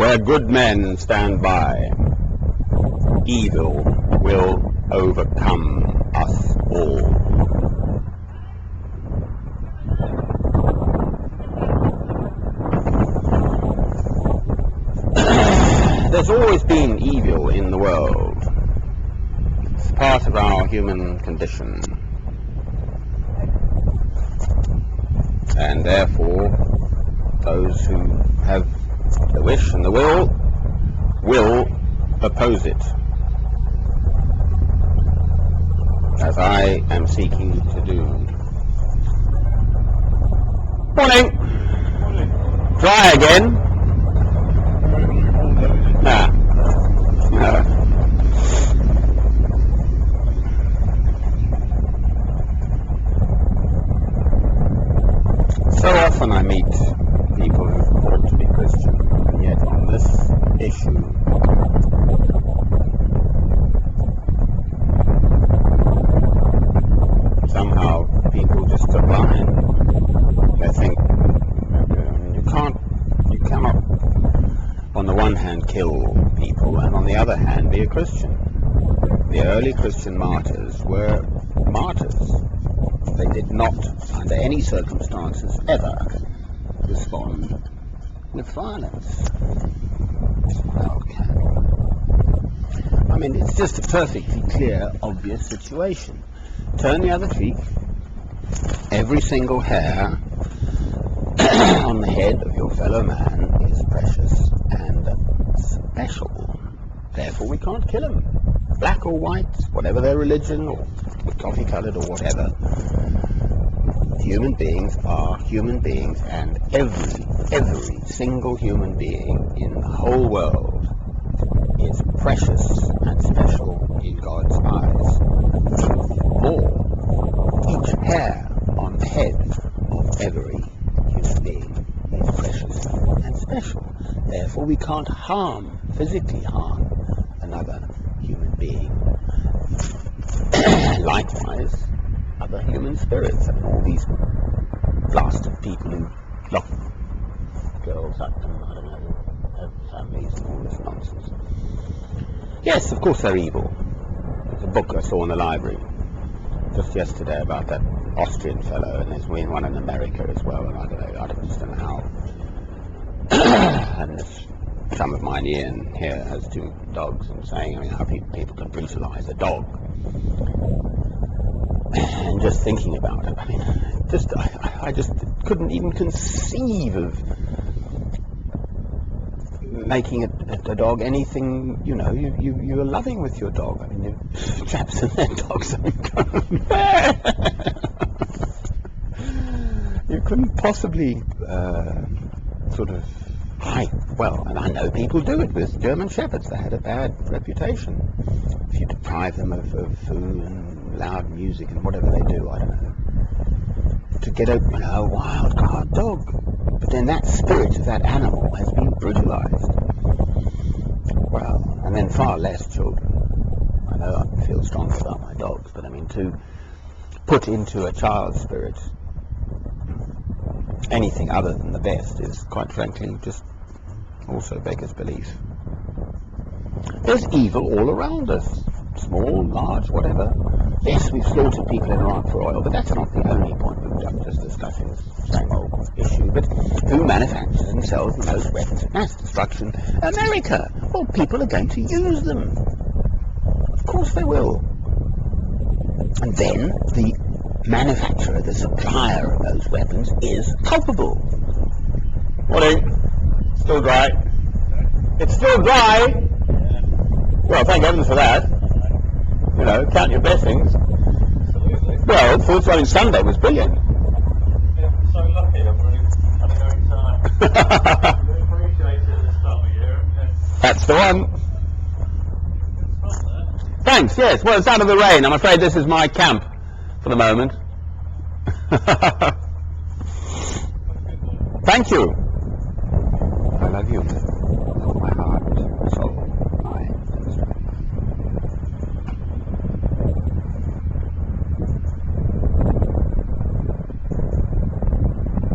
Where good men stand by, evil will overcome us all. There's always been evil in the world. It's part of our human condition. And therefore, those who have the wish and the will oppose it, as I am seeking to do. Morning! Dry again? No. So often I meet people who purport to be Christian, and yet on this issue, somehow people just are blind. They think you cannot on the one hand kill people and on the other hand be a Christian. The early Christian martyrs were martyrs. They did not, under any circumstances, ever respond with violence. Well, I mean, it's just a perfectly clear, obvious situation. Turn the other cheek. Every single hair on the head of your fellow man is precious and special. Therefore, we can't kill them. Black or white, whatever their religion, or coffee-coloured or whatever. Human beings are human beings, and every single human being in the whole world is precious and special in God's eyes. More, each hair on the head of every human being is precious and special. Therefore, we can't physically harm another human being. Likewise, other human spirits, and all these blasted people who lock girls up and, I don't know, have families and all this nonsense. Yes, of course they're evil. There's a book I saw in the library just yesterday about that Austrian fellow, and there's one in America as well, and I don't just know how. And this chum of mine, Ian, here has 2 dogs, and saying, I mean, how people can brutalise a dog. And just thinking about it, I mean, I just couldn't even conceive of making a dog anything, you know, you are loving with your dog. I mean, chaps and their dogs, I mean, you couldn't possibly sort of well, and I know people do it with German Shepherds. They had a bad reputation. If you deprive them of food and loud music and whatever they do, I don't know, to get a wild card dog. But then that spirit of that animal has been brutalized. Well, and then far less children. I know I feel strongly about my dogs, but I mean, to put into a child's spirit anything other than the best is, quite frankly, just also beggars belief. There's evil all around us, small, large, whatever. Yes, we've slaughtered people in Iraq for oil, but that's not the only point. I'm just discussing this same old issue. But who manufactures and sells the most weapons of mass destruction? America. Well, people are going to use them. Of course they will. And then the manufacturer, the supplier of those weapons, is culpable. Morning. Still dry. It's still dry. Well, thank heavens for that. You know, count your blessings. Well, Fourth Rolling Sunday was brilliant. Yeah, I'm so lucky. I'm really having a great time. I appreciate it this time of year. That's the one. Thanks, yes. Well, it's out of the rain. I'm afraid this is my camp for the moment. Thank you. I love you.